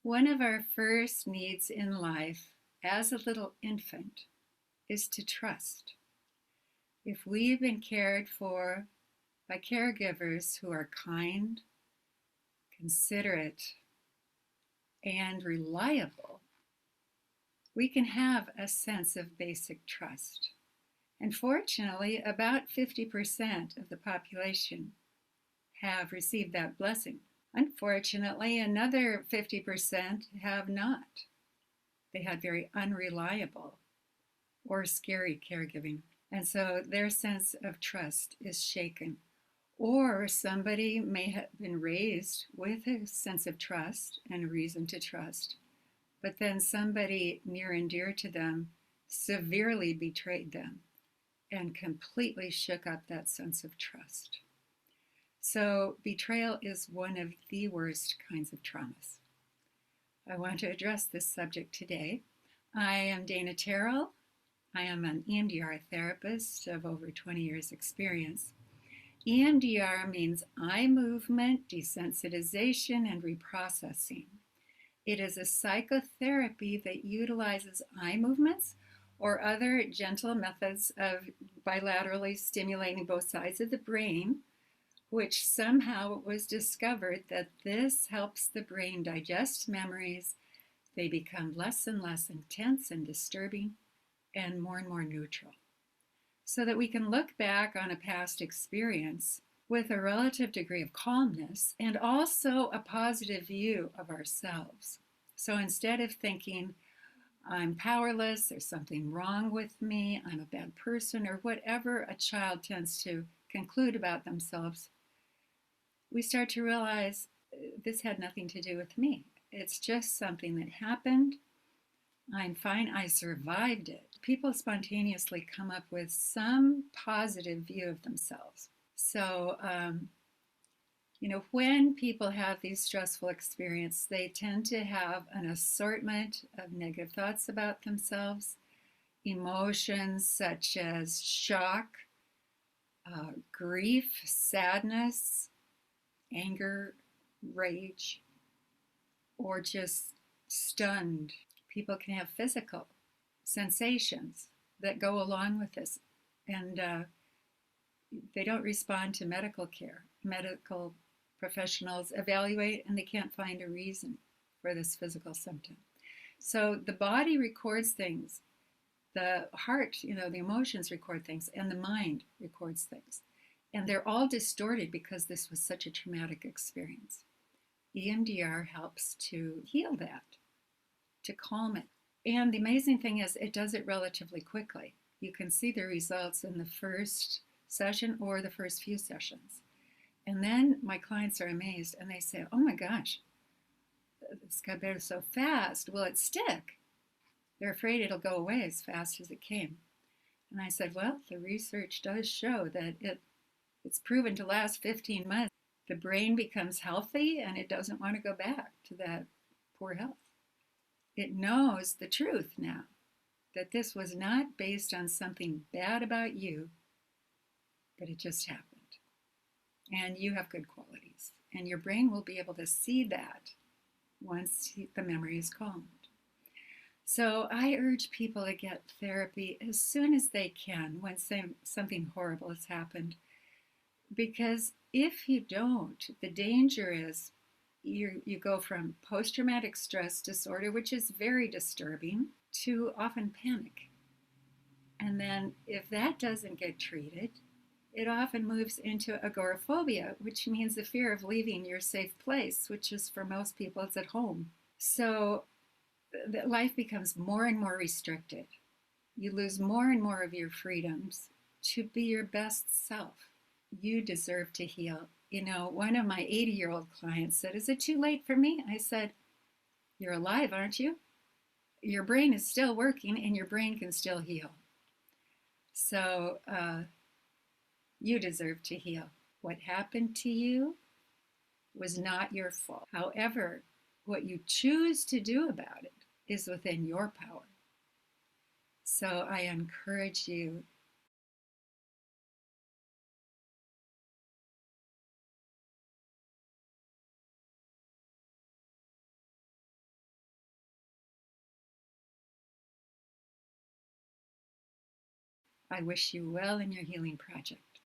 One of our first needs in life as a little infant is to trust. If we've been cared for by caregivers who are kind, considerate, and reliable, we can have a sense of basic trust. And fortunately, about 50% of the population have received that blessing. Unfortunately, another 50% have not. They had very unreliable or scary caregiving. And so their sense of trust is shaken. Or somebody may have been raised with a sense of trust and a reason to trust, but then somebody near and dear to them severely betrayed them and completely shook up that sense of trust. So betrayal is one of the worst kinds of traumas. I want to address this subject today. I am Dana Terrell. I am an EMDR therapist of over 20 years experience. EMDR means eye movement, desensitization, and reprocessing. It is a psychotherapy that utilizes eye movements or other gentle methods of bilaterally stimulating both sides of the brain, which somehow was discovered that this helps the brain digest memories. They become less and less intense and disturbing and more neutral, so that we can look back on a past experience with a relative degree of calmness and also a positive view of ourselves. So instead of thinking, I'm powerless, there's something wrong with me, I'm a bad person, or whatever a child tends to conclude about themselves, we start to realize this had nothing to do with me. It's just something that happened. I'm fine, I survived it. People spontaneously come up with some positive view of themselves. So, when people have these stressful experiences, they tend to have an assortment of negative thoughts about themselves, emotions such as shock, grief, sadness, anger, rage, or just stunned. People can have physical sensations that go along with this, and they don't respond to medical care. Medical professionals evaluate and they can't find a reason for this physical symptom. So the body records things, the heart, the emotions record things, and the mind records things. And they're all distorted because this was such a traumatic experience. EMDR helps to heal that, to calm it. And the amazing thing is it does it relatively quickly. You can see the results in the first session or the first few sessions. And then my clients are amazed and they say, oh my gosh, this got better so fast. Will it stick? They're afraid it'll go away as fast as it came. And I said, well, the research does show that it's proven to last 15 months. The brain becomes healthy and it doesn't want to go back to that poor health. It knows the truth now, that this was not based on something bad about you, but it just happened. And you have good qualities. And your brain will be able to see that once the memory is calmed. So I urge people to get therapy as soon as they can when something horrible has happened. Because if you don't, the danger is you go from post-traumatic stress disorder, which is very disturbing, to often panic. And then if that doesn't get treated, it often moves into agoraphobia, which means the fear of leaving your safe place, which is for most people, it's at home. So life becomes more and more restricted. You lose more and more of your freedoms to be your best self. You deserve to heal. One of my 80-year-old clients said, is it too late for me? I said, you're alive, aren't you? Your brain is still working and your brain can still heal. So you deserve to heal. What happened to you was not your fault. However, what you choose to do about it is within your power. So I encourage you I wish you well in your healing project.